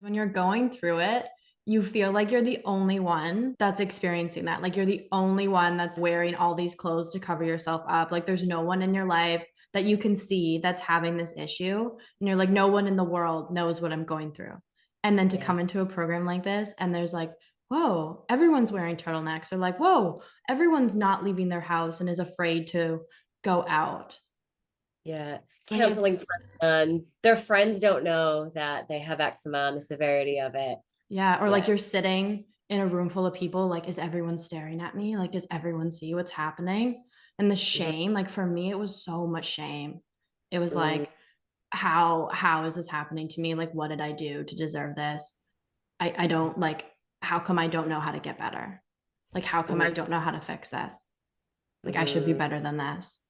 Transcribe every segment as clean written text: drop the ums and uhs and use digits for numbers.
When you're going through it, you feel like you're the only one that's experiencing that. Like you're the only one that's wearing all these clothes to cover yourself up. Like there's no one in your life that you can see that's having this issue. And you're like, no one in the world knows what I'm going through. And then to Yeah. come into a program like this, and there's like, whoa, everyone's wearing turtlenecks, or like, whoa, everyone's not leaving their house and is afraid to go out. Yeah. Like Canceling it's, plans. Their friends don't know that they have eczema and the severity of it. yeah, or like Yeah. you're sitting in a room full of people, like, is everyone staring at me? Like, does everyone see what's happening? And the Mhm. shame, like for me, it was so much shame. It was Mm. like, how is this happening to me? Like, what did I do to deserve this? I don't like, how come I don't know how to get better? Like, how come Mhm. I don't know how to fix this? Like, I should be Mhm. better than this.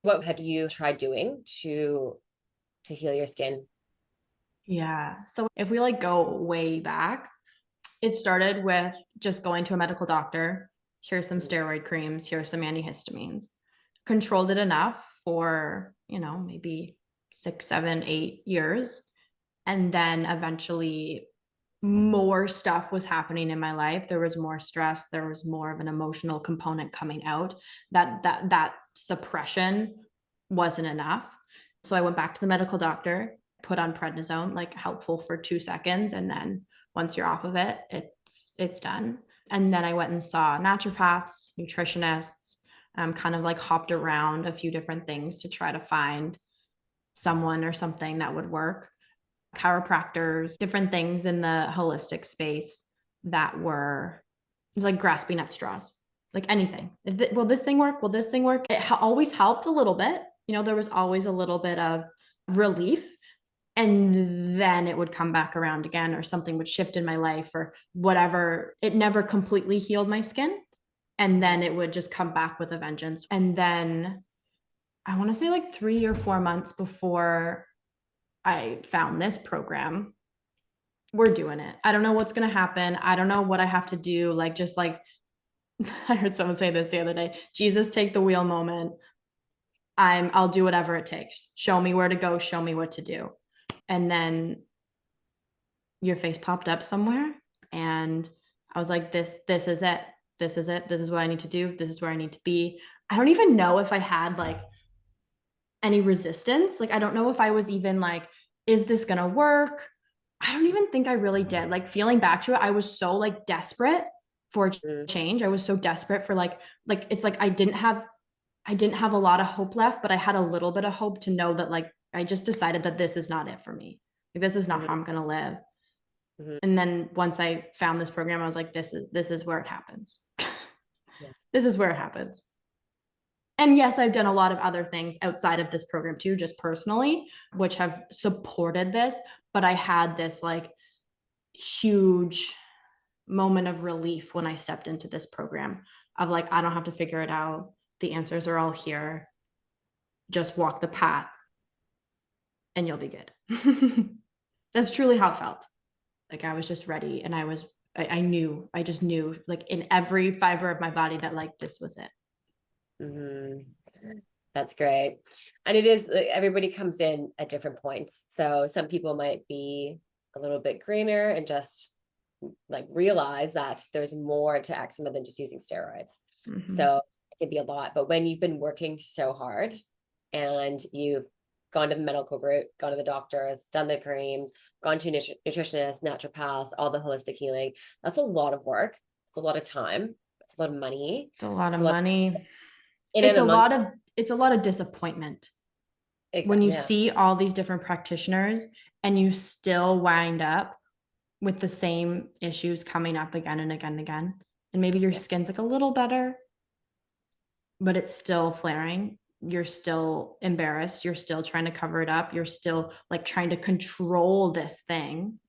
What have you tried doing to heal your skin? Yeah. So if we like go way back, it started with just going to a medical doctor. Here's some Mhm. steroid creams. Here's some antihistamines. Controlled it enough for, maybe 6, 7, 8 years. And then eventually more stuff was happening in my life. There was more stress. There was more of an emotional component coming out. That suppression wasn't enough. So I went back to the medical doctor, put on prednisone, like helpful for 2 seconds, and then once you're off of it, it's done. And then I went and saw naturopaths, nutritionists, kind of like hopped around a few different things to try to find someone or something that would work. Chiropractors, different things in the holistic space that were like grasping at straws, like anything. Will this thing work? Will this thing work? It always helped a little bit. There was always a little bit of relief. And then it would come back around again, or something would shift in my life, or whatever. It never completely healed my skin. And then it would just come back with a vengeance. And then I want to say like 3 or 4 months before I found this program, we're doing it. I don't know what's going to happen. I don't know what I have to do. Like, just like I heard someone say this the other day, Jesus, take the wheel moment. I'll do whatever it takes. Show me where to go. Show me what to do. And then your face popped up somewhere. And I was like, this is it. This is it. This is what I need to do. This is where I need to be. I don't even know if I had like any resistance. Like, I don't know if I was even like, is this going to work? I don't even think I really did. Like, feeling back to it, I was so like desperate for Mhm. change. I was so desperate for like it's like I didn't have a lot of hope left, but I had a little bit of hope to know that like I just decided that this is not it for me. Like, this is not Mhm. how I'm going to live. Mhm. And then once I found this program, I was like, this is where it happens. Yeah. This is where it happens. And yes, I've done a lot of other things outside of this program too, just personally, which have supported this. But I had this like huge moment of relief when I stepped into this program of like, I don't have to figure it out. The answers are all here. Just walk the path and you'll be good. That's truly how it felt. Like, I was just ready, and I just knew like in every fiber of my body that like this was it. Mhm. That's great. And it is like, everybody comes in at different points. So some people might be a little bit greener and just like realize that there's more to eczema than just using steroids. Mm-hmm. So it can be a lot. But when you've been working so hard and you've gone to the medical route, gone to the doctors, done the creams, gone to nutritionists, naturopaths, all the holistic healing, that's a lot of work. It's a lot of time. It's a lot of money. It's a lot It's of a lot money. in It's a a lot month's of it's a lot of disappointment when exactly. you Yeah. see all these different practitioners and you still wind up with the same issues coming up again and again and again. And maybe your Yeah. skin's like a little better, but it's still flaring. You're still embarrassed. You're still trying to cover it up. You're still like trying to control this thing.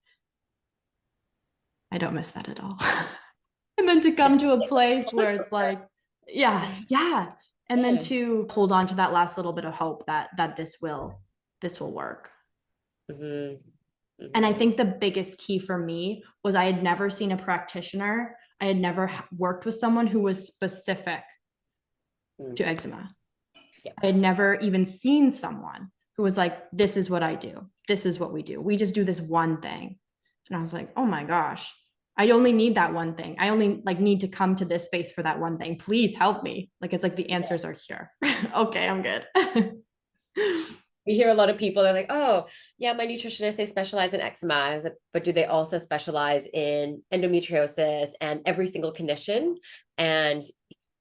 I don't miss that at all. And then to come to a place where it's like, yeah, yeah. And then Yeah. to hold on to that last little bit of hope that this will work. Mhm. And I Mhm. think the biggest key for me was I had never seen a practitioner. I had never worked with someone who was specific Mm. to eczema. Yeah. I had never even seen someone who was like, this is what I do. This is what we do. We just do this one thing. And I was like, oh my gosh, I only need that one thing. I only like need to come to this space for that one thing. Please help me. Like, it's like the answers are here. Okay, I'm good. We hear a lot of people, they're like, oh, yeah, my nutritionist, they specialize in eczema. I was like, but do they also specialize in endometriosis and every single condition? And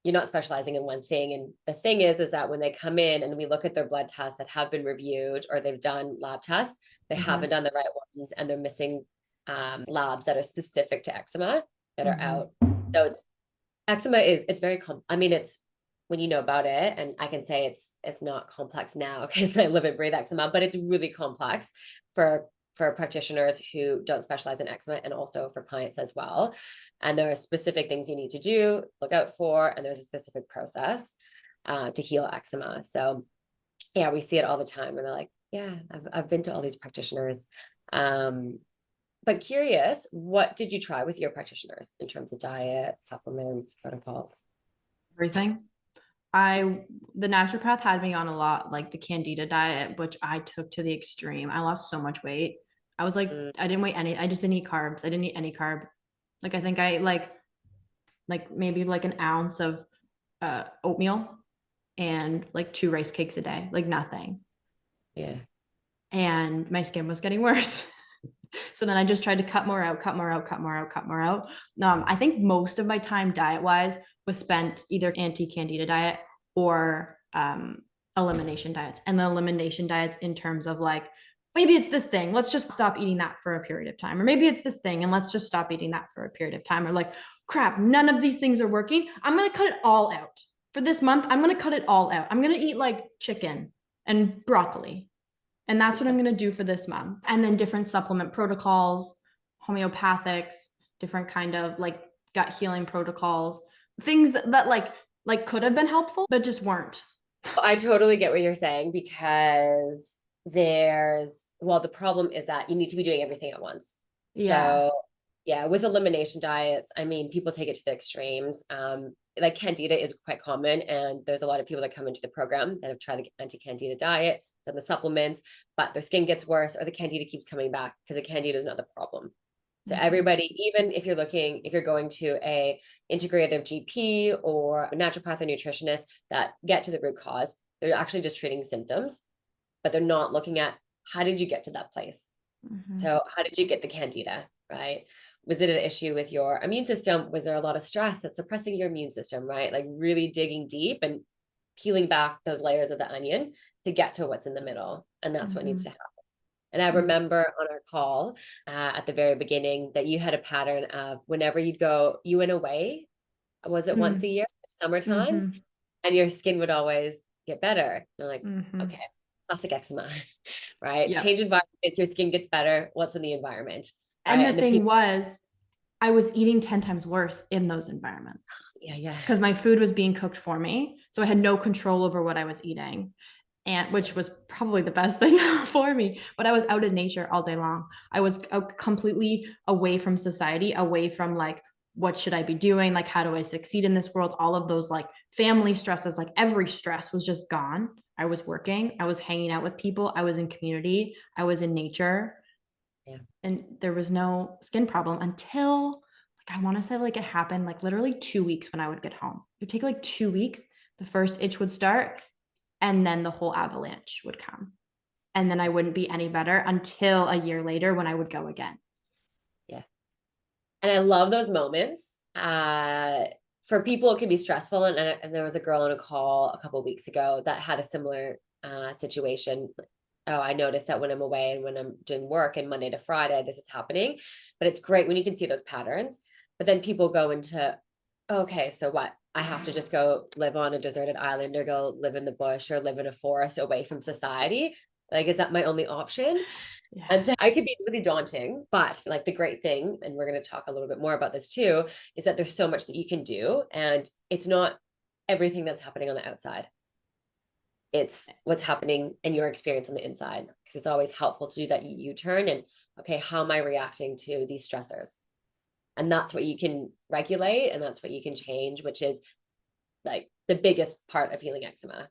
you're not specializing in one thing. And the thing is that when they come in and we look at their blood tests that have been reviewed or they've done lab tests, they haven't done the right ones and they're missing labs that are specific to eczema that are out. So eczema is, it's very, I mean, it's, when you know about it, and I can say it's not complex now because I live and breathe eczema, but it's really complex for practitioners who don't specialize in eczema and also for clients as well. And there are specific things you need to do, look out for, and there's a specific process to heal eczema. So yeah, we see it all the time and they're like, yeah, I've been to all these practitioners. But curious, what did you try with your practitioners in terms of diet, supplements, protocols? Everything. The naturopath had me on a lot, like the Candida diet, which I took to the extreme. I lost so much weight. I was like, I didn't weigh any, I just didn't eat carbs. I didn't eat any carb. Like, I think I like maybe like an ounce of oatmeal and like 2 rice cakes a day, like nothing. Yeah. And my skin was getting worse. So then I just tried to cut more out, cut more out, cut more out, cut more out. I think most of my time diet wise was spent either anti-Candida diet or elimination diets. And the elimination diets in terms of like, maybe it's this thing, let's just stop eating that for a period of time. Or maybe it's this thing and let's just stop eating that for a period of time. Or like, crap, none of these things are working. I'm going to cut it all out. For this month, I'm going to cut it all out. I'm going to eat like chicken and broccoli. And that's what I'm going to do for this month. And then different supplement protocols, homeopathics, different kind of like gut healing protocols, things that like could have been helpful, but just weren't. I totally get what you're saying because the problem is that you need to be doing everything at once. Yeah. So yeah, with elimination diets, I mean, people take it to the extremes. Like Candida is quite common, and there's a lot of people that come into the program that have tried the anti-Candida diet, done the supplements, but their skin gets worse or the Candida keeps coming back because the Candida is not the problem. So everybody, even if you're going to a integrative GP or a naturopath or nutritionist that get to the root cause, they're actually just treating symptoms, but they're not looking at how did you get to that place? So how did you get the Candida, right? Was it an issue with your immune system? Was there a lot of stress that's suppressing your immune system, right? Like really digging deep and peeling back those layers of the onion to get to what's in the middle. And that's what needs to happen. And I remember on our call at the very beginning that you had a pattern of whenever you went away, was it once a year, summer times, and your skin would always get better. And I'm like, okay, classic eczema, right? Yep. Change environments, your skin gets better. What's in the environment? And right? the thing was, I was eating 10 times worse in those environments. Yeah. Because my food was being cooked for me. So I had no control over what I was eating. And which was probably the best thing for me. But I was out in nature all day long. I was completely away from society, away from like, what should I be doing? Like, how do I succeed in this world? All of those like family stresses, like every stress was just gone. I was working, I was hanging out with people, I was in community, I was in nature. Yeah. And there was no skin problem until like, I want to say like it happened like literally 2 weeks when I would get home. It would take like 2 weeks. The first itch would start and then the whole avalanche would come. And then I wouldn't be any better until a year later when I would go again. Yeah. And I love those moments. For people, it can be stressful. And there was a girl on a call a couple of weeks ago that had a similar situation. Oh, I noticed that when I'm away and when I'm doing work and Monday to Friday, this is happening. But it's great when you can see those patterns. But then people go into, okay, so what? I have to just go live on a deserted island or go live in the bush or live in a forest away from society. Like, is that my only option? Yeah. And so I could be really daunting, but like the great thing, and we're going to talk a little bit more about this too, is that there's so much that you can do. And it's not everything that's happening on the outside. It's what's happening in your experience on the inside, because it's always helpful to do that U-turn and, okay, how am I reacting to these stressors? And that's what you can regulate and that's what you can change, which is like the biggest part of healing eczema.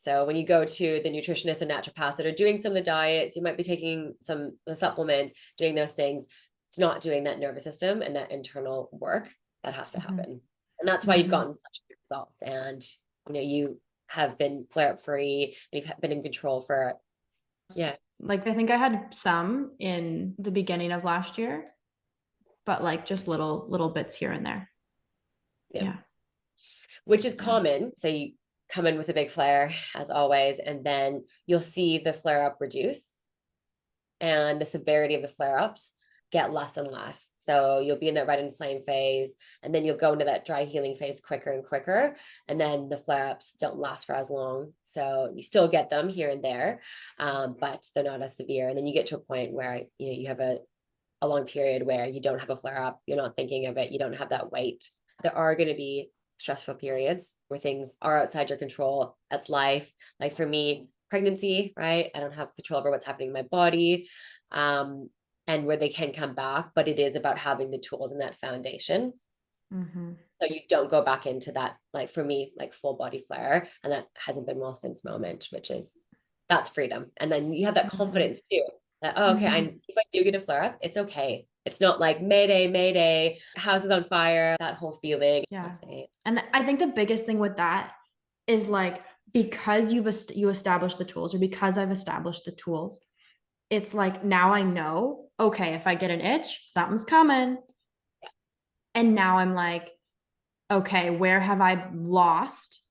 So when you go to the nutritionists and naturopaths that are doing some of the diets, you might be taking some the supplements, doing those things. it's not doing that nervous system and that internal work that has to Mhm. happen. And that's why you've gotten such good results. And, you know, you have been flare-up free and you've been in control for, yeah. Like, I think I had some in the beginning of last year, but like just little bits here and there. Yeah. Which is Yeah. common. So you come in with a big flare as always, and then you'll see the flare up reduce and the severity of the flare ups get less and less. So you'll be in that red inflame phase, and then you'll go into that dry healing phase quicker and quicker. And then the flare ups don't last for as long. So you still get them here and there, but they're not as severe. And then you get to a point where, you know, you have a long period where you don't have a flare up, you're not thinking of it, you don't have that weight. There are going to be stressful periods where things are outside your control. That's life. Like for me, pregnancy, right? I don't have control over what's happening in my body, and where they can come back, but it is about having the tools and that foundation. So you don't go back into that, like for me, like full body flare. And that hasn't been well since moment, which is, that's freedom. And then you have that confidence too. That, oh, okay, if I do get a flare up, it's okay. It's not like Mayday, Mayday, house is on fire, that whole feeling. Yeah. And I think the biggest thing with that is like, because you established the tools, or because I've established the tools, it's like, now I know, okay, if I get an itch, something's coming. And now I'm like, okay, where have I lost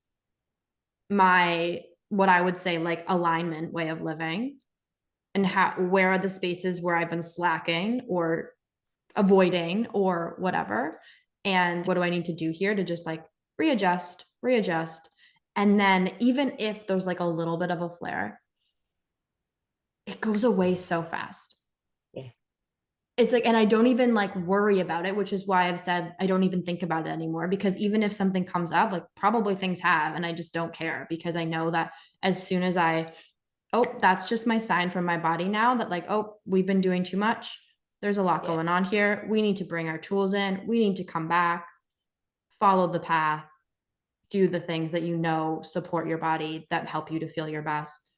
my, what I would say, like alignment way of living? And where are the spaces where I've been slacking or avoiding or whatever? And what do I need to do here to just like readjust? And then even if there's like a little bit of a flare, it goes away so fast. Yeah. It's like, and I don't even like worry about it, which is why I've said I don't even think about it anymore, because even if something comes up, like probably things have, and I just don't care, because I know that as soon as oh, that's just my sign from my body now that like, oh, we've been doing too much. There's a lot going on here. We need to bring our tools in. We need to come back, follow the path, do the things that you know support your body, that help you to feel your best.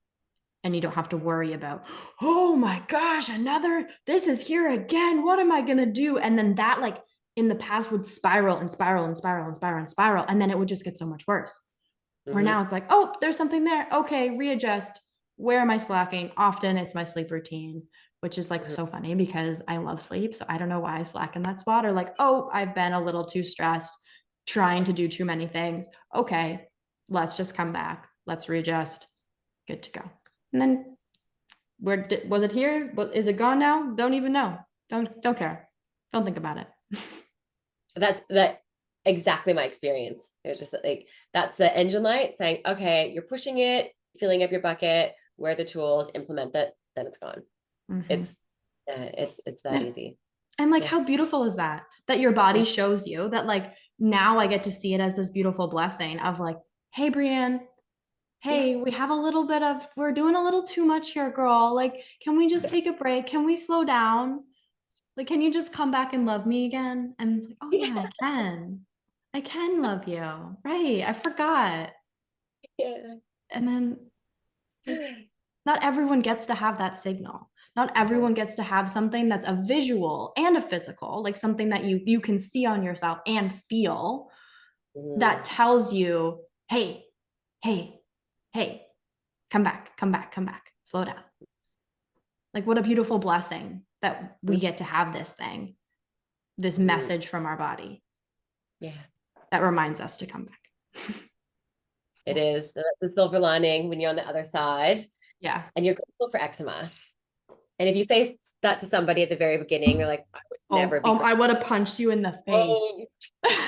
And you don't have to worry about, oh my gosh, this is here again. What am I going to do? And then that, like in the past, would spiral and spiral and spiral and spiral and spiral. And then it would just get so much worse. Where now it's like, oh, there's something there. Okay, readjust. Where am I slacking? Often it's my sleep routine, which is like so funny because I love sleep. So I don't know why I slack in that spot, or like, oh, I've been a little too stressed, trying to do too many things. Okay, let's just come back. Let's readjust. Good to go. And then where was it here? Is it gone now? Don't even know. Don't care. Don't think about it. That's exactly my experience. It was just like, that's the engine light saying, okay, you're pushing it, filling up your bucket, where are the tools, implement that, then it's gone. It's that easy. And like, how beautiful is that? That your body shows you that, like, now I get to see it as this beautiful blessing of like, hey, Breanne, hey, we're doing a little too much here, girl. Like, can we just take a break? Can we slow down? Like, can you just come back and love me again? And it's like, oh yeah, I can. I can love you. Right. I forgot. Yeah. And then not everyone gets to have that signal. Not everyone gets to have something that's a visual and a physical, like something that you can see on yourself and feel, that tells you, hey, hey, hey, come back, slow down. Like, what a beautiful blessing that we get to have this message from our body. Yeah. That reminds us to come back. It is the silver lining when you're on the other side. Yeah. And you're grateful for eczema. And if you say that to somebody at the very beginning, you're like, I would never be. I would have punched you in the face.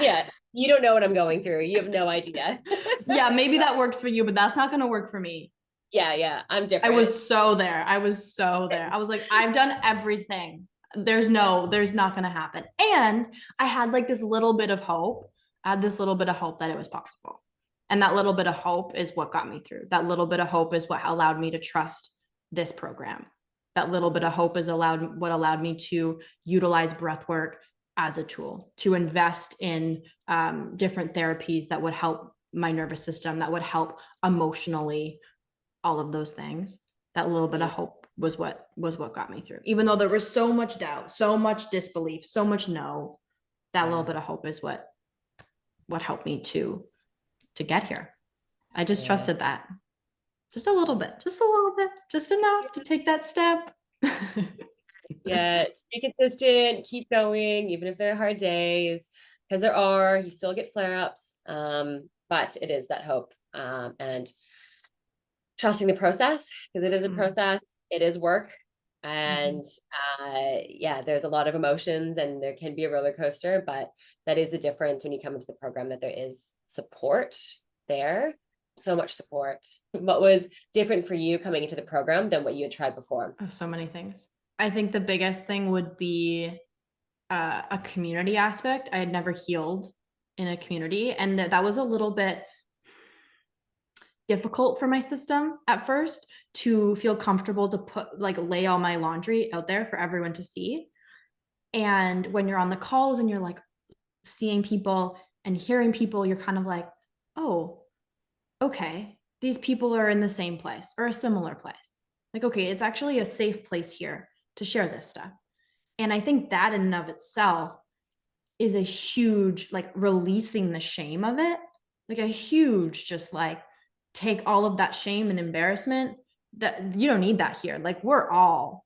Yeah. You don't know what I'm going through. You have no idea. Yeah, maybe that works for you, but that's not going to work for me. Yeah. I'm different. I was so there. I was like, I've done everything. There's not going to happen. And I had like this little bit of hope. I had this little bit of hope that it was possible. And that little bit of hope is what got me through. That little bit of hope is what allowed me to trust this program. That little bit of hope is what allowed me to utilize breathwork as a tool, to invest in different therapies that would help my nervous system, that would help emotionally, all of those things. That little bit of hope was what got me through. Even though there was so much doubt, so much disbelief, so much no, that little bit of hope is what helped me to get here. I just trusted that. Just a little bit, just enough to take that step. Yeah, be consistent, keep going, even if there are hard days, because you still get flare-ups. But it is that hope, and trusting the process, because it is a process, it is work. And yeah, there's a lot of emotions and there can be a roller coaster, but that is the difference when you come into the program, that there is support there. So much support. What was different for you coming into the program than what you had tried before? Oh, so many things. I think the biggest thing would be a community aspect. I had never healed in a community, and that was a little bit difficult for my system at first to feel comfortable to lay all my laundry out there for everyone to see. And when you're on the calls and you're like seeing people and hearing people, you're kind of like, oh, okay, these people are in the same place or a similar place. Like, okay, it's actually a safe place here to share this stuff. And I think that in and of itself is a huge, like, releasing the shame of it, like a huge, just like, take all of that shame and embarrassment. That you don't need that here. Like, we're all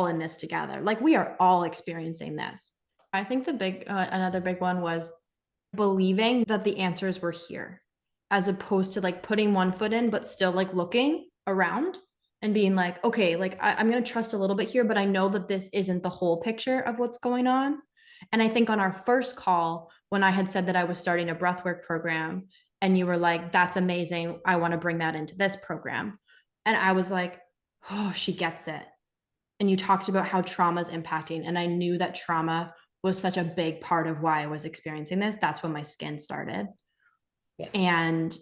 in this together. Like, we are all experiencing this. I think another big one was believing that the answers were here, as opposed to like putting one foot in but still like looking around and being like, okay, like I'm going to trust a little bit here, but I know that this isn't the whole picture of what's going on. And I think on our first call, when I had said that I was starting a breathwork program, and you were like, that's amazing, I want to bring that into this program. And I was like, oh, she gets it. And you talked about how trauma is impacting. And I knew that trauma was such a big part of why I was experiencing this. That's when my skin started. Yeah. And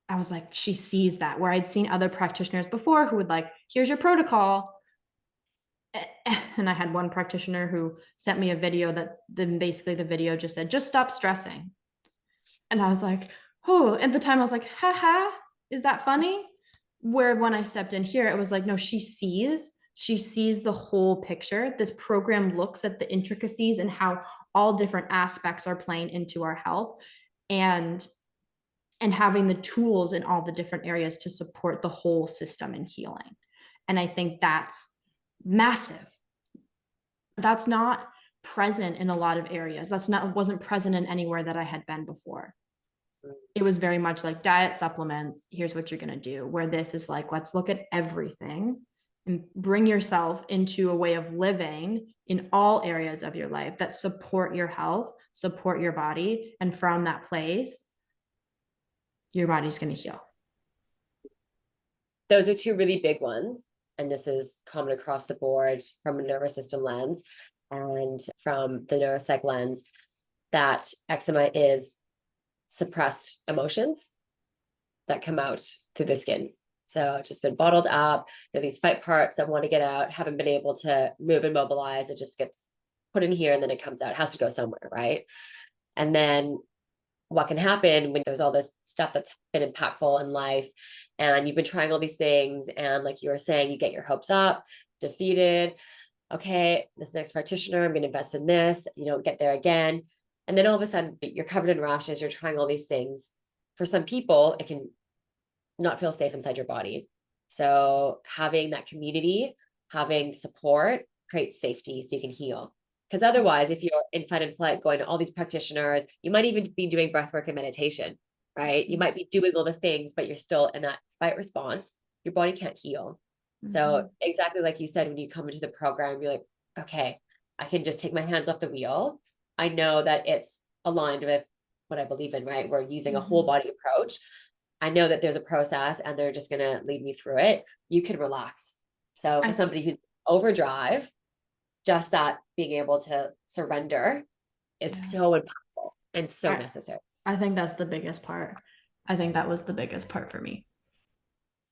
I was like, she sees that, where I'd seen other practitioners before who would like, here's your protocol. And I had one practitioner who sent me a video that then basically the video just said, just stop stressing. And I was like, oh, at the time I was like, haha, is that funny? Where when I stepped in here, it was like, no, she sees the whole picture. This program looks at the intricacies and how all different aspects are playing into our health, and having the tools in all the different areas to support the whole system in healing. And I think that's massive. That's not present in a lot of areas. Wasn't present in anywhere that I had been before. It was very much like diet, supplements, here's what you're going to do, where this is like, let's look at everything and bring yourself into a way of living in all areas of your life that support your health, support your body. And from that place, your body's going to heal. Those are two really big ones. And this is common across the board from a nervous system lens and from the neuropsych lens, that eczema is suppressed emotions that come out through the skin. So it's just been bottled up. There are these fight parts that want to get out, haven't been able to move and mobilize. It just gets put in here and then it comes out. It has to go somewhere, right? And then what can happen when there's all this stuff that's been impactful in life and you've been trying all these things, and like you were saying, you get your hopes up, defeated. Okay, this next practitioner, I'm going to invest in this. You don't get there again. And then all of a sudden you're covered in rashes, you're trying all these things. For some people, it can not feel safe inside your body. So having that community, having support creates safety so you can heal. Because otherwise, if you're in fight and flight, going to all these practitioners, you might even be doing breath work and meditation, right? You might be doing all the things, but you're still in that fight response. Your body can't heal. So exactly like you said, when you come into the program, you're like, okay, I can just take my hands off the wheel. I know that it's aligned with what I believe in, right? We're using a whole body approach. I know that there's a process and they're just going to lead me through it. You can relax. So for somebody who's overdrive, just that being able to surrender is so impactful and so necessary. I think that's the biggest part. I think that was the biggest part for me.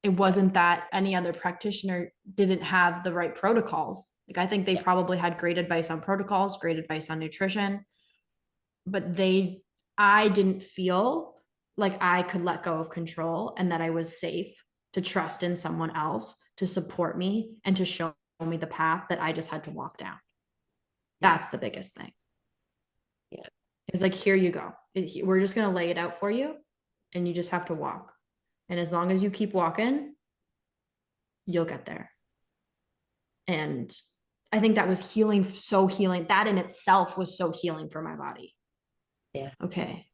It wasn't that any other practitioner didn't have the right protocols. Like, I think they probably had great advice on protocols, great advice on nutrition, but I didn't feel like I could let go of control and that I was safe to trust in someone else to support me and to show me the path that I just had to walk down. Yeah. That's the biggest thing. Yeah. It was like, here you go. We're just going to lay it out for you and you just have to walk. And as long as you keep walking, you'll get there. And I think that was healing. So healing. That in itself was so healing for my body. Yeah. Okay.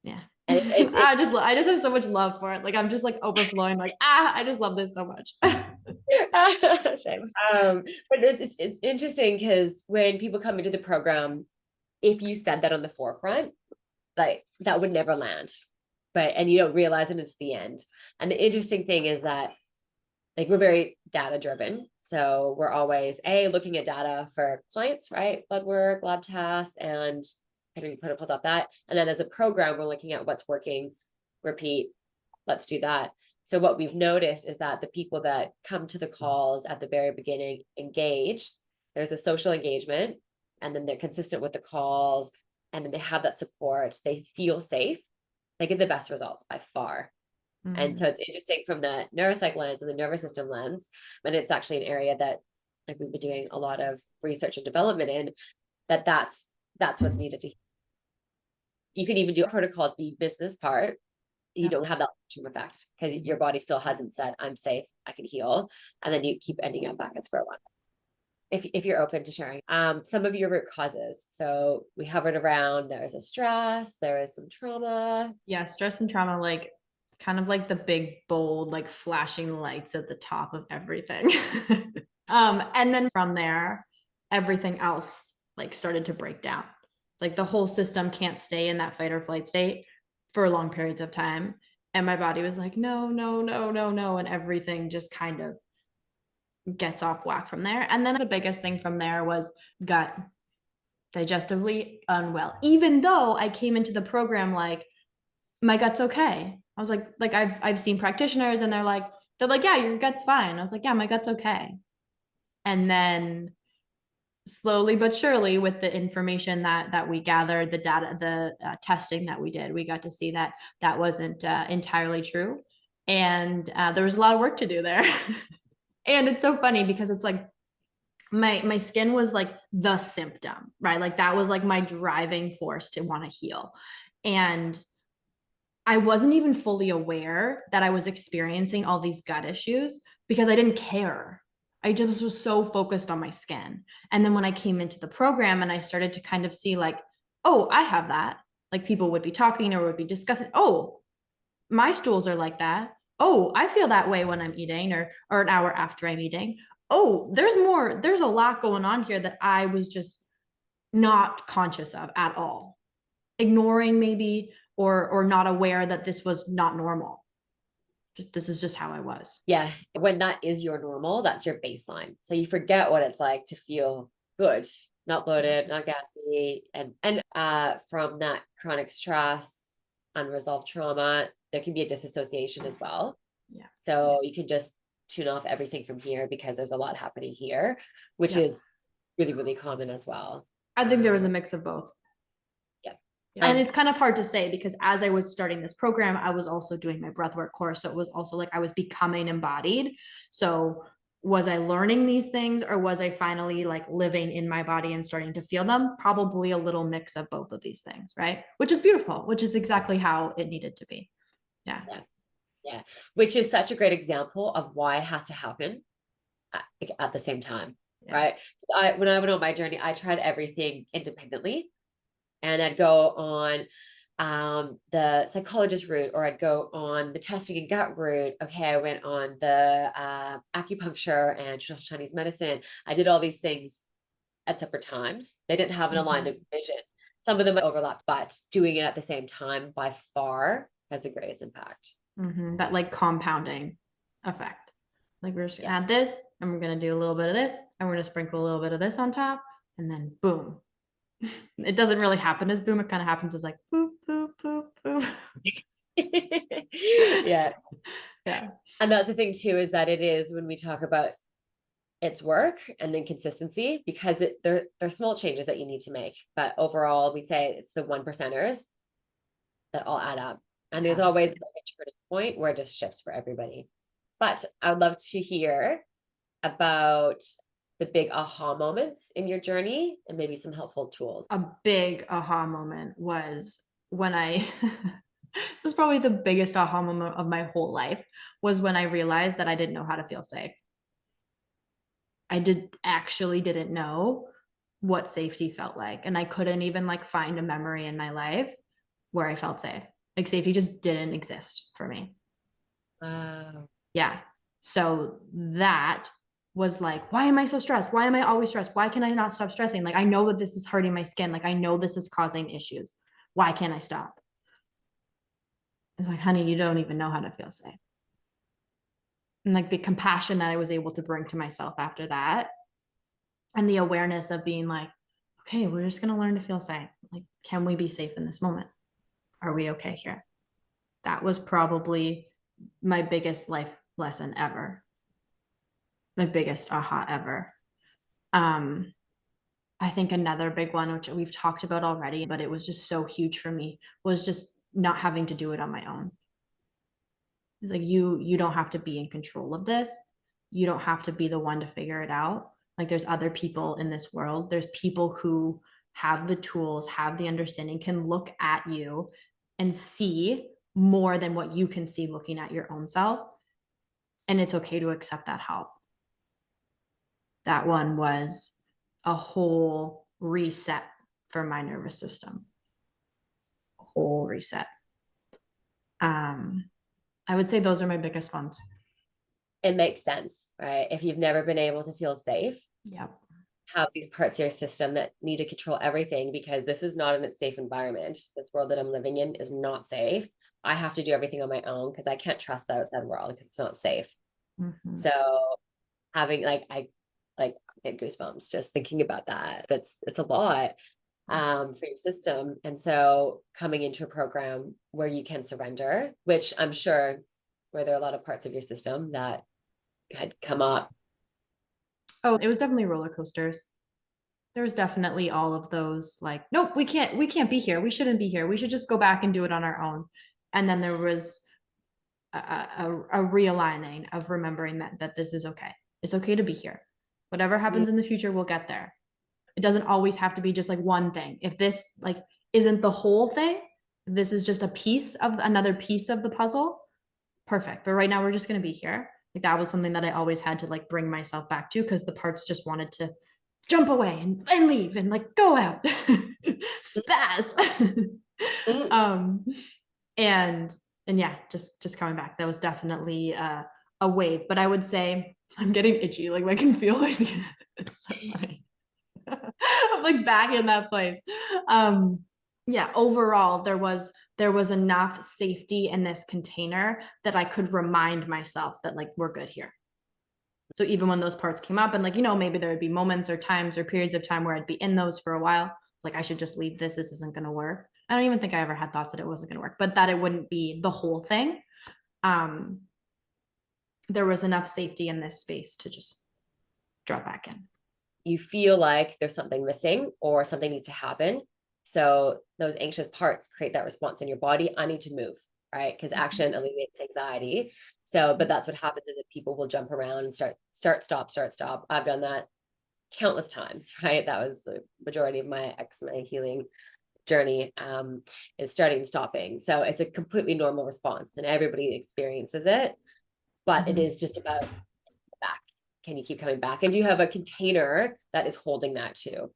Yeah. And I just have so much love for it. Like I'm just like overflowing. Like, I just love this so much. Same. But it's interesting because when people come into the program, if you said that on the forefront, like that would never land, and you don't realize it until the end. And the interesting thing is that like we're very data driven, so we're always looking at data for clients, right? Blood work, lab tests, and protocols off that. And then as a program, we're looking at what's working, repeat, let's do that. So what we've noticed is that the people that come to the calls at the very beginning engage, there's a social engagement, and then they're consistent with the calls, and then they have that support, they feel safe, they get the best results by far. Mm-hmm. And so it's interesting from the neuropsych lens and the nervous system lens, but it's actually an area that like we've been doing a lot of research and development in, that's what's needed to. You can even do protocols, but you miss this part. You don't have that long-term effect because your body still hasn't said, I'm safe, I can heal. And then you keep ending up back at square one. If you're open to sharing some of your root causes. So we hovered around, there's a stress, there is some trauma. Yeah, stress and trauma, like kind of like the big, bold, like flashing lights at the top of everything. And then from there, everything else like started to break down. It's like the whole system can't stay in that fight or flight state for long periods of time. And my body was like, no, no, no, no, no. And everything just kind of gets off whack from there. And then the biggest thing from there was gut, digestively unwell. Even though I came into the program like, my gut's okay. I was like I've seen practitioners and they're like, yeah, your gut's fine. I was like, yeah, my gut's okay. And then slowly but surely with the information that we gathered, the data, the testing that we did, we got to see that wasn't entirely true. And there was a lot of work to do there. And it's so funny because it's like my skin was like the symptom, right? Like that was like my driving force to want to heal. And I wasn't even fully aware that I was experiencing all these gut issues because I didn't care. I just was so focused on my skin. And then when I came into the program and I started to kind of see like, oh, I have that. Like people would be talking or would be discussing, oh, my stools are like that. Oh, I feel that way when I'm eating or an hour after I'm eating. Oh, there's a lot going on here that I was just not conscious of at all. Ignoring maybe or not aware that this was not normal. This is just how I was. Yeah. When that is your normal, that's your baseline. So you forget what it's like to feel good, not bloated, not gassy. And from that chronic stress, unresolved trauma, there can be a disassociation as well. Yeah. So you can just tune off everything from here because there's a lot happening here, which is really, really common as well. I think there was a mix of both. And it's kind of hard to say because as I was starting this program, I was also doing my breathwork course. So it was also like I was becoming embodied. So was I learning these things or was I finally like living in my body and starting to feel them? Probably a little mix of both of these things, right? Which is beautiful, which is exactly how it needed to be. Yeah. Yeah. Which is such a great example of why it has to happen at the same time, right? When I went on my journey, I tried everything independently. And I'd go on the psychologist route, or I'd go on the testing and gut route. Okay, I went on the acupuncture and traditional Chinese medicine. I did all these things at separate times. They didn't have an aligned vision. Some of them overlapped, but doing it at the same time by far has the greatest impact. That like compounding effect. Like we're just gonna add this, and we're gonna do a little bit of this, and we're gonna sprinkle a little bit of this on top, and then boom. It doesn't really happen as boom. It kind of happens as like boop, boop, boop, boop. Yeah. And that's the thing too, is that it is when we talk about its work and then consistency, because they're small changes that you need to make. But overall, we say it's the 1%ers that all add up. And there's always like a turning point where it just shifts for everybody. But I would love to hear about the big aha moments in your journey and maybe some helpful tools. A big aha moment was when I, this is probably the biggest aha moment of my whole life, was when I realized that I didn't know how to feel safe. I didn't know what safety felt like. And I couldn't even like find a memory in my life where I felt safe. Like safety just didn't exist for me. Wow. Yeah. So that was like, why am I so stressed? Why am I always stressed? Why can I not stop stressing? Like, I know that this is hurting my skin. Like, I know this is causing issues. Why can't I stop? It's like, honey, you don't even know how to feel safe. And like the compassion that I was able to bring to myself after that, and the awareness of being like, okay, we're just going to learn to feel safe. Like, can we be safe in this moment? Are we okay here? That was probably my biggest life lesson ever. My biggest aha ever. I think another big one, which we've talked about already, but it was just so huge for me, was just not having to do it on my own. It's like you don't have to be in control of this. You don't have to be the one to figure it out. Like there's other people in this world. There's people who have the tools, have the understanding, can look at you and see more than what you can see looking at your own self. And it's okay to accept that help. That one was a whole reset for my nervous system. A whole reset. I would say those are my biggest ones. It makes sense, right? If you've never been able to feel safe, Yep. have these parts of your system that need to control everything because this is not in a safe environment. This world that I'm living in is not safe. I have to do everything on my own because I can't trust the outside world because it's not safe. Mm-hmm. So having I get goosebumps just thinking about that. It's a lot for your system. And so coming into a program where you can surrender, which I'm sure where there are a lot of parts of your system that had come up. Oh, it was definitely roller coasters. There was definitely all of those like, nope, we can't be here. We shouldn't be here. We should just go back and do it on our own. And then there was a realigning of remembering that this is okay. It's okay to be here. Whatever happens in the future, we'll get there. It doesn't always have to be just like one thing. If this like isn't the whole thing, this is just a piece of another piece of the puzzle, perfect. But right now we're just going to be here. Like that was something that I always had to like bring myself back to because the parts just wanted to jump away and leave and like go out spaz. And yeah, just coming back, that was definitely a wave. But I would say I'm getting itchy, like I can feel it. So I'm like back in that place. Yeah, overall there was enough safety in this container that I could remind myself that like we're good here. So even when those parts came up and like, maybe there would be moments or times or periods of time where I'd be in those for a while, like I should just leave this isn't going to work. I don't even think I ever had thoughts that it wasn't going to work, but that it wouldn't be the whole thing. There was enough safety in this space to just drop back in. You feel like there's something missing or something needs to happen. So those anxious parts create that response in your body. I need to move, right? Because action alleviates anxiety. So, but that's what happens is that people will jump around and start, stop. I've done that countless times, right? That was the majority of my eczema healing journey, is starting and stopping. So it's a completely normal response and everybody experiences it, but it is just about back. Can you keep coming back? And do you have a container that is holding that too?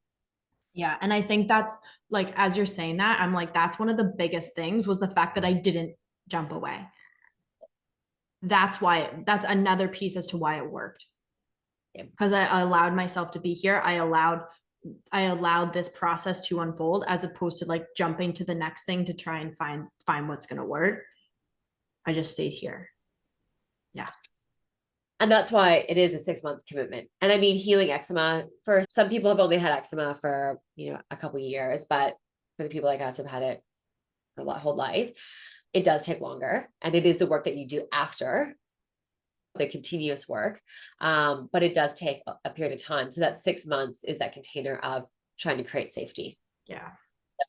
Yeah. And I think that's like, as you're saying that, I'm like, that's one of the biggest things was the fact that I didn't jump away. That's another piece as to why it worked. Because I allowed myself to be here. I allowed this process to unfold as opposed to like jumping to the next thing to try and find what's going to work. I just stayed here. Yeah. And that's why it is a 6-month commitment. And I mean, healing eczema, for some people have only had eczema for, a couple of years, but for the people like us who've had it a whole life, it does take longer. And it is the work that you do after the continuous work. But it does take a period of time. So that 6 months is that container of trying to create safety. Yeah.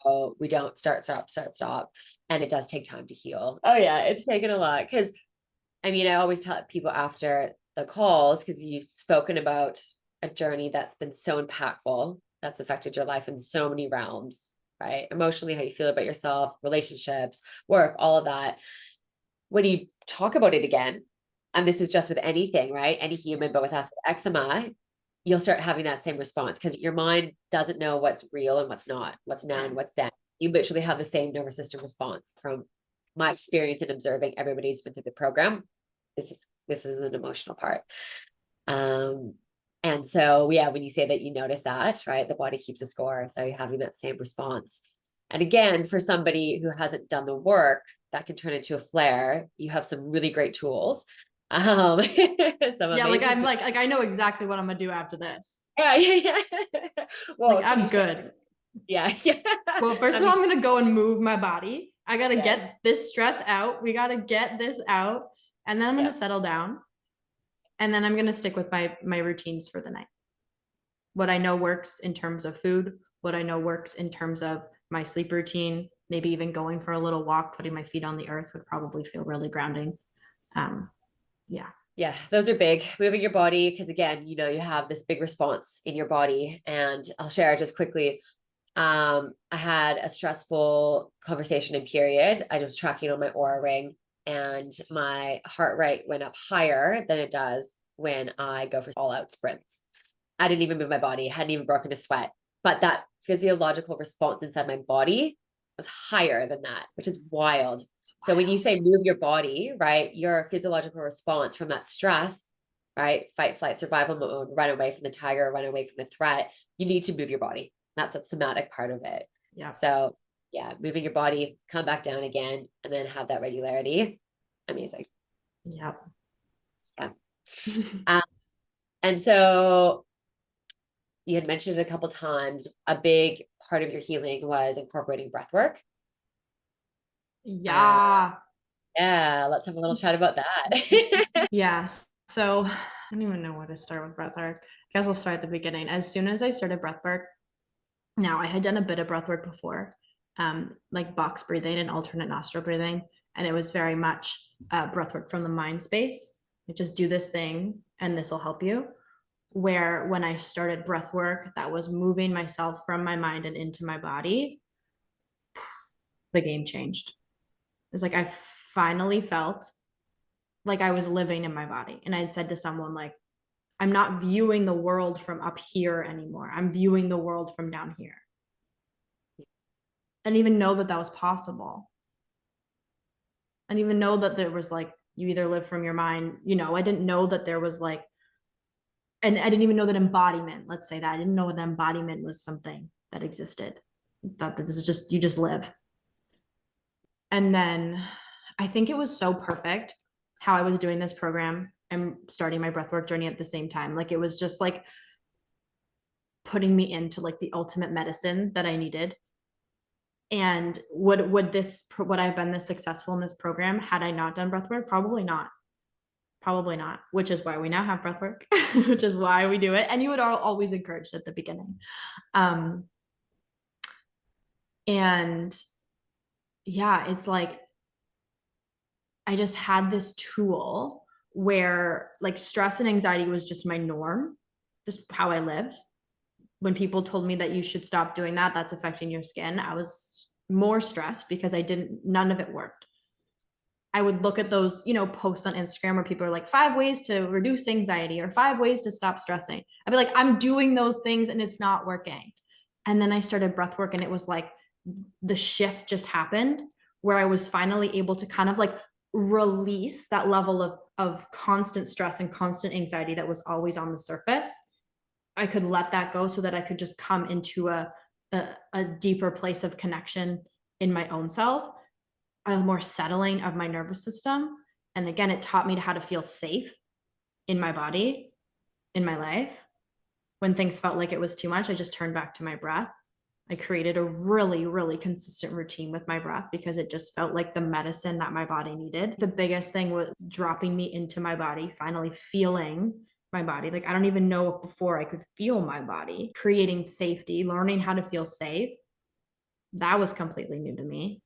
So we don't start. And it does take time to heal. Oh yeah, it's taken a lot because I mean, I always tell people after the calls, because you've spoken about a journey that's been so impactful, that's affected your life in so many realms, right? Emotionally, how you feel about yourself, relationships, work, all of that. When you talk about it again, and this is just with anything, right? Any human, but with us, with eczema, you'll start having that same response because your mind doesn't know what's real and what's not, what's now and what's then. You literally have the same nervous system response from my experience in observing everybody who's been through the program. This is an emotional part. Um, and so yeah, when you say that you notice that, right, the body keeps a score. So you're having that same response. And again, for somebody who hasn't done the work, that can turn into a flare. You have some really great tools. Some Yeah, like amazing I'm tools. like I know exactly what I'm gonna do after this. Yeah. Like Well, can I'm you share? good. Yeah, yeah. Well, first I of all, mean, I'm gonna go and move my body. I gotta yes, get this stress out. We gotta get this out, and then I'm gonna yeah, settle down, and then I'm gonna stick with my routines for the night. What I know works in terms of food, what I know works in terms of my sleep routine, maybe even going for a little walk, putting my feet on the earth would probably feel really grounding. Um, yeah. yeah. Those are big. Moving your body, because again, you know, you have this big response in your body. And I'll share just quickly. I had a stressful conversation in period. I was tracking on my Aura ring, and my heart rate went up higher than it does when I go for all out sprints. I didn't even move my body, hadn't even broken a sweat. But that physiological response inside my body was higher than that, which is wild. So when you say move your body, right, your physiological response from that stress, right, fight, flight, survival mode, run away from the tiger, run away from the threat, you need to move your body. That's a somatic part of it. Yeah. So yeah, moving your body, come back down again, and then have that regularity. Amazing. Yeah. Yeah. Um, and so you had mentioned it a couple times, a big part of your healing was incorporating breath work. Uh, Yeah. yeah, let's have a little chat about that. Yes. So I don't even know where to start with breath work. I guess I'll start at the beginning. As soon as I started breath work, now I had done a bit of breath work before, like box breathing and alternate nostril breathing. And it was very much breath work from the mind space. You just do this thing and this will help you. Where when I started breath work, that was moving myself from my mind and into my body, the game changed. It was like I finally felt like I was living in my body. And I had said to someone, like, I'm not viewing the world from up here anymore. I'm viewing the world from down here. I didn't even know that that was possible. I didn't even know that there was like, you either live from your mind, I didn't know that there was like, and I didn't even know that embodiment, let's say that. I didn't know that embodiment was something that existed. I thought that this is just, you just live. And then I think it was so perfect how I was doing this program and starting my breathwork journey at the same time. Like it was just like putting me into like the ultimate medicine that I needed. And would I have been this successful in this program had I not done breathwork? Probably not. Probably not, which is why we now have breathwork, which is why we do it. And you would always encouraged at the beginning. And yeah, it's like I just had this tool where like stress and anxiety was just my norm, just how I lived. When people told me that you should stop doing that, that's affecting your skin, I was more stressed because none of it worked. I would look at those, posts on Instagram where people are like 5 ways to reduce anxiety or 5 ways to stop stressing. I'd be like, I'm doing those things and it's not working. And then I started breath work and it was like the shift just happened where I was finally able to kind of like release that level of constant stress and constant anxiety that was always on the surface. I could let that go so that I could just come into a deeper place of connection in my own self, a more settling of my nervous system. And again, it taught me how to feel safe in my body, in my life. When things felt like it was too much, I just turned back to my breath. I created a really, really consistent routine with my breath because it just felt like the medicine that my body needed. The biggest thing was dropping me into my body, finally feeling my body. Like I don't even know if before I could feel my body, creating safety, learning how to feel safe. That was completely new to me.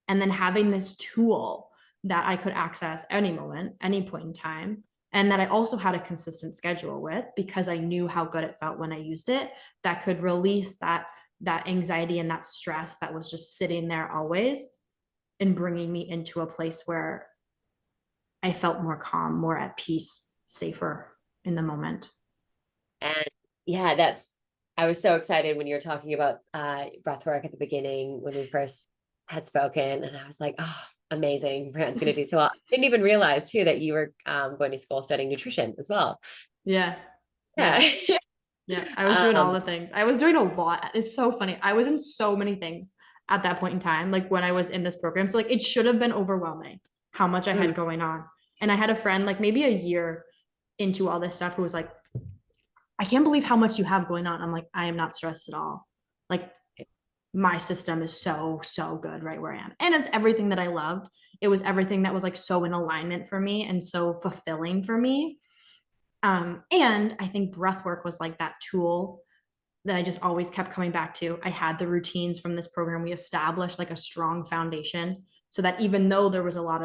And then having this tool that I could access any moment, any point in time. And that I also had a consistent schedule with, because I knew how good it felt when I used it, that could release that anxiety and that stress that was just sitting there always, and bringing me into a place where I felt more calm, more at peace, safer in the moment. And yeah, I was so excited when you were talking about breathwork at the beginning when we first had spoken, and I was like, oh, amazing. Breanne's going to do so well. I didn't even realize too that you were going to school studying nutrition as well. Yeah. Yeah. Yeah. Yeah. I was doing all um, the things. I was doing a lot. It's so funny. I was in so many things at that point in time, like when I was in this program. So like it should have been overwhelming how much I mm, had going on. And I had a friend like maybe a year into all this stuff who was like, I can't believe how much you have going on. I'm like, I am not stressed at all. Like my system is so, so good right where I am. And it's everything that I loved. It was everything that was like so in alignment for me and so fulfilling for me. And I think breath work was like that tool that I just always kept coming back to. I had the routines from this program. We established like a strong foundation so that even though there was a lot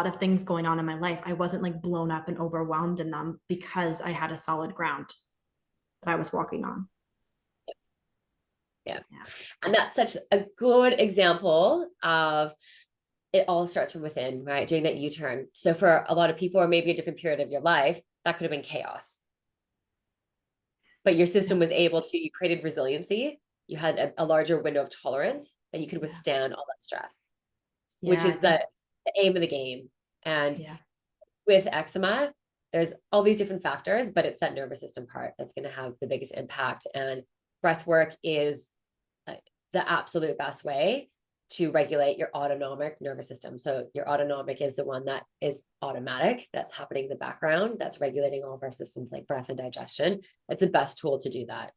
of things going on in my life, I wasn't like blown up and overwhelmed in them, because I had a solid ground that I was walking on. yeah. Yeah. And that's such a good example of it all starts from within, right? Doing that U-turn. So for a lot of people, or maybe a different period of your life, that could have been chaos. But your system was able to, you created resiliency. You had a larger window of tolerance that you could Yeah. withstand all that stress, which Yeah. is the aim of the game. And Yeah. with eczema, there's all these different factors, but it's that nervous system part that's going to have the biggest impact. And breath work is the absolute best way to regulate your autonomic nervous system. So your autonomic is the one that is automatic, that's happening in the background, that's regulating all of our systems like breath and digestion. It's the best tool to do that.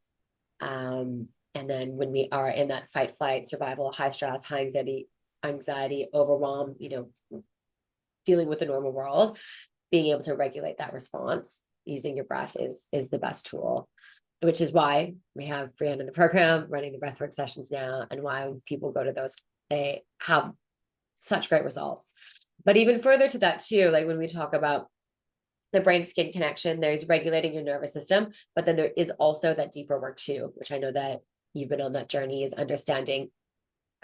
And then when we are in that fight, flight, survival, high stress, high anxiety, overwhelm, dealing with the normal world, being able to regulate that response using your breath is the best tool, which is why we have Breanne in the program running the breathwork sessions now, and why when people go to those, they have such great results. But even further to that too, like when we talk about the brain skin connection, there's regulating your nervous system, but then there is also that deeper work too, which I know that you've been on that journey, is understanding,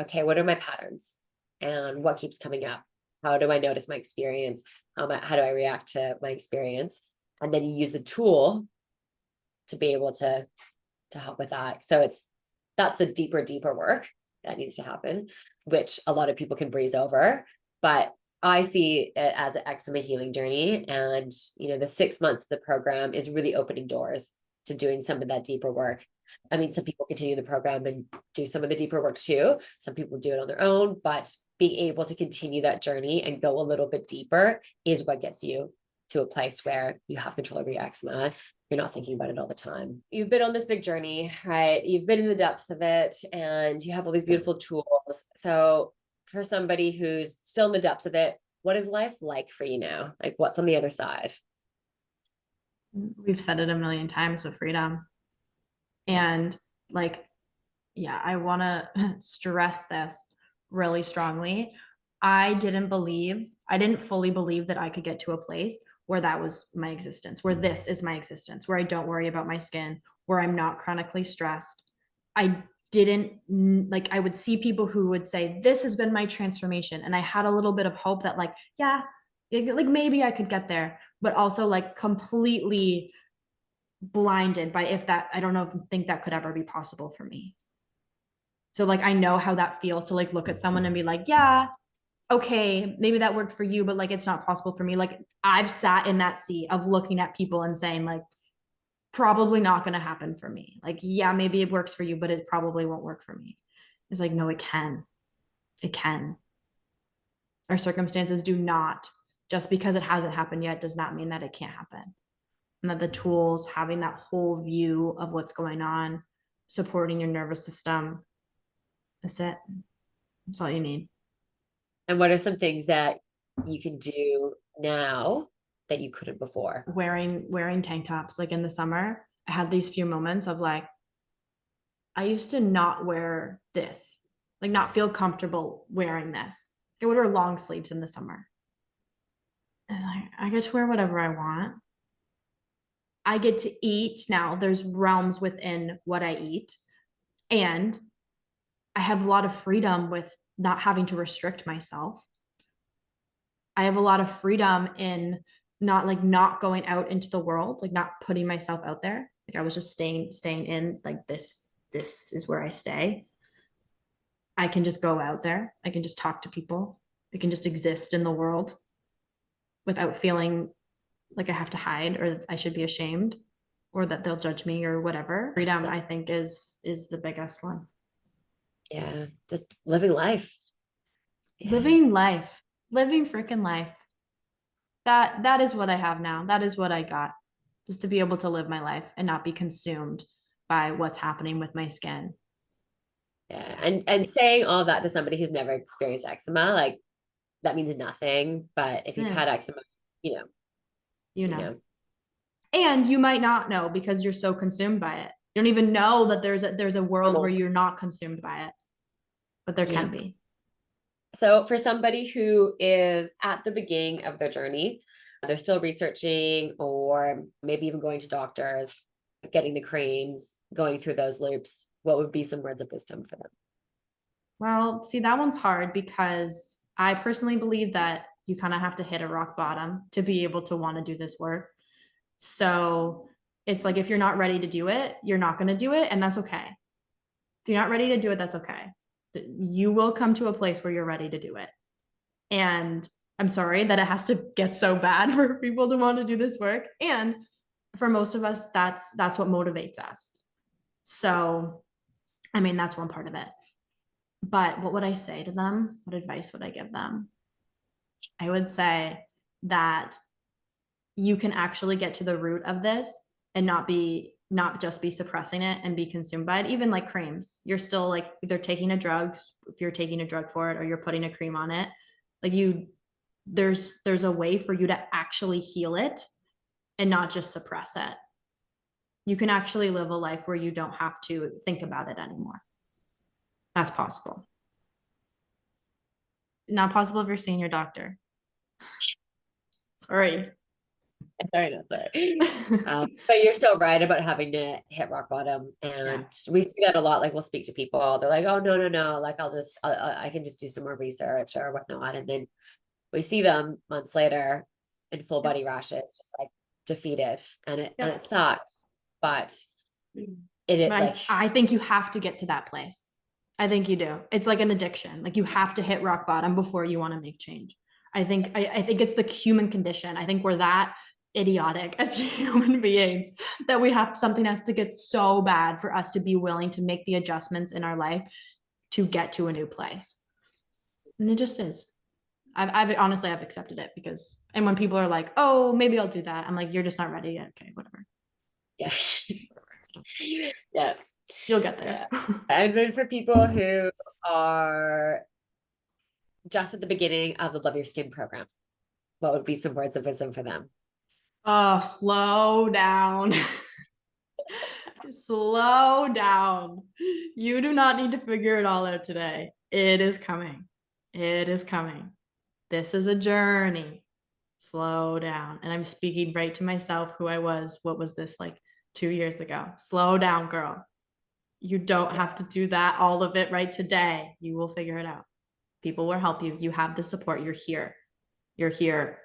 okay, what are my patterns and what keeps coming up? How do I notice my experience? How do I react to my experience? And then you use a tool to be able to help with that. So that's the deeper work that needs to happen, which a lot of people can breeze over. But I see it as an eczema healing journey. And, the 6 months of the program is really opening doors to doing some of that deeper work. I mean, some people continue the program and do some of the deeper work too. Some people do it on their own, but being able to continue that journey and go a little bit deeper is what gets you to a place where you have control over your eczema. You're not thinking about it all the time. You've been on this big journey, right? You've been in the depths of it, and you have all these beautiful tools. So for somebody who's still in the depths of it, what is life like for you now? Like, what's on the other side? We've said it a million times with freedom. Yeah. And like, yeah, I want to stress this really strongly. I didn't fully believe that I could get to a place where that was my existence, where this is my existence, where I don't worry about my skin, where I'm not chronically stressed. I didn't like, I would see people who would say, this has been my transformation. And I had a little bit of hope that, like, yeah, like maybe I could get there, but also like completely blinded by if that, I don't know if think that could ever be possible for me. So like I know how that feels to like look at someone and be like, yeah, okay, maybe that worked for you, but like it's not possible for me. Like I've sat in that seat of looking at people and saying like, probably not going to happen for me. Like, yeah, maybe it works for you, but it probably won't work for me. It's like, no, it can. It can. Our circumstances do not, just because it hasn't happened yet, does not mean that it can't happen. And that the tools, having that whole view of what's going on, supporting your nervous system, that's it. That's all you need. And what are some things that you can do now that you couldn't before? Wearing tank tops, like in the summer, I had these few moments of like, I used to not wear this, like not feel comfortable wearing this. I would wear long sleeves in the summer. It's like, I get to wear whatever I want. I get to eat. Now there's realms within what I eat. And I have a lot of freedom with not having to restrict myself. I have a lot of freedom in not going out into the world, like not putting myself out there. Like I was just staying in, like this is where I stay. I can just go out there. I can just talk to people. I can just exist in the world without feeling like I have to hide or I should be ashamed or that they'll judge me or whatever. Freedom, I think, is the biggest one. Yeah, just living life. Yeah. Living freaking life. That is what I have now. That is what I got. Just to be able to live my life and not be consumed by what's happening with my skin. Yeah. And saying all that to somebody who's never experienced eczema, like that means nothing. But if you've had eczema, you know. You know. And you might not know because you're so consumed by it. You don't even know that there's a world where you're not consumed by it. But there can be. So for somebody who is at the beginning of their journey, they're still researching or maybe even going to doctors, getting the creams, going through those loops, what would be some words of wisdom for them? Well, see, that one's hard because I personally believe that you kind of have to hit a rock bottom to be able to want to do this work. So it's like if you're not ready to do it, you're not going to do it, and that's okay. If you're not ready to do it, that's okay. You will come to a place where you're ready to do it. And I'm sorry that it has to get so bad for people to want to do this work. And for most of us, that's what motivates us. So, I mean, that's one part of it. But what would I say to them? What advice would I give them? I would say that you can actually get to the root of this and not just be suppressing it and be consumed by it. Even like creams, you're still like either taking a drug, if you're taking a drug for it, or you're putting a cream on it. Like there's a way for you to actually heal it and not just suppress it. You can actually live a life where you don't have to think about it anymore. That's possible. Not possible if you're seeing your doctor. Sorry. Sorry, sorry. But you're so right about having to hit rock bottom. And we see that a lot. Like we'll speak to people. They're like, oh, no. Like I can just do some more research or whatnot. And then we see them months later in full body rashes, just like defeated. And it sucks. But I think you have to get to that place. I think you do. It's like an addiction. Like you have to hit rock bottom before you want to make change. I think it's the human condition. I think we're that idiotic as human beings that something has to get so bad for us to be willing to make the adjustments in our life to get to a new place. And it just is. I've honestly accepted it and when people are like, oh, maybe I'll do that, I'm like, you're just not ready yet. Okay, whatever. Yeah. Yeah. You'll get there. Yeah. And then for people who are just at the beginning of the Love Your Skin program, what would be some words of wisdom for them? Oh, slow down. Slow down. You do not need to figure it all out today. It is coming. It is coming. This is a journey. Slow down. And I'm speaking right to myself, who I was. What was this like 2 years ago? Slow down, girl. You don't have to do that, all of it right today. You will figure it out. People will help you. You have the support. You're here. You're here.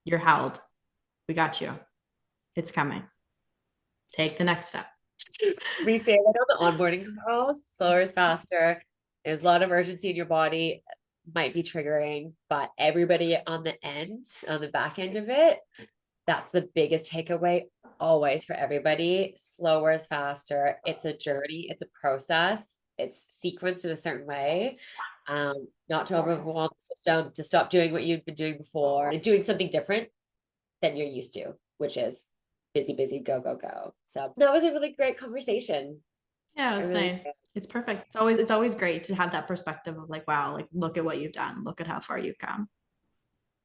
You're held. We got you. It's coming. Take the next step. We say that on the onboarding calls, slower is faster. There's a lot of urgency in your body, might be triggering, but everybody on the back end of it, that's the biggest takeaway always for everybody. Slower is faster. It's a journey. It's a process. It's sequenced in a certain way. Not to overwhelm the system, to stop doing what you've been doing before and doing something different than you're used to, which is busy, go. So that was a really great conversation. Yeah, it was nice. It's perfect. It's always great to have that perspective of like, wow, like look at what you've done. Look at how far you've come.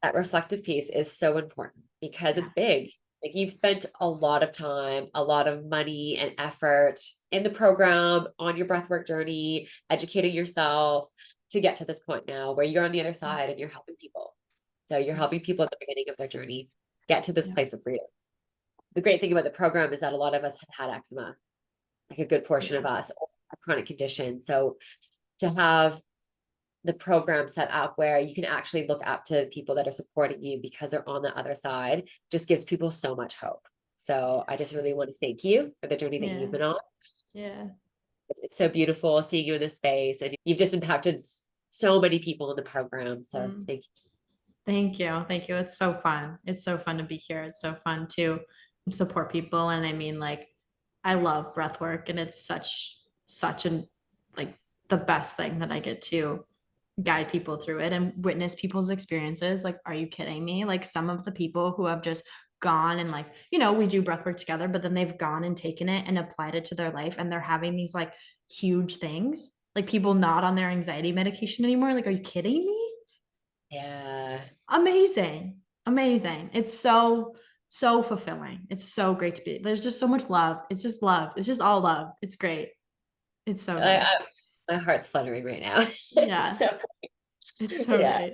That reflective piece is so important because it's big. Like you've spent a lot of time, a lot of money and effort in the program, on your breathwork journey, educating yourself. to get to this point now where you're on the other side and you're helping people. So you're helping people at the beginning of their journey get to this Yeah. place of freedom. The great thing about the program is that a lot of us have had eczema, like a good portion of us, or a chronic condition. So to have the program set up where you can actually look up to people that are supporting you because they're on the other side just gives people so much hope. So I just really want to thank you for the journey that you've been on. Yeah. It's so beautiful seeing you in this space, and you've just impacted so many people in the program. So thank you. Thank you. Thank you. It's so fun. It's so fun to be here. It's so fun to support people. And I mean, like, I love breath work, and it's such an, like, the best thing that I get to guide people through it and witness people's experiences. Like, are you kidding me? Like, some of the people who have just gone and, like, we do breath work together, but then they've gone and taken it and applied it to their life, and they're having these like huge things, like people not on their anxiety medication anymore. Like, are you kidding me? Yeah. Amazing. Amazing. It's so fulfilling. It's so great to be. There's just so much love. It's just love. It's just all love. It's great. It's so good. My heart's fluttering right now. Yeah. So It's so yeah. great.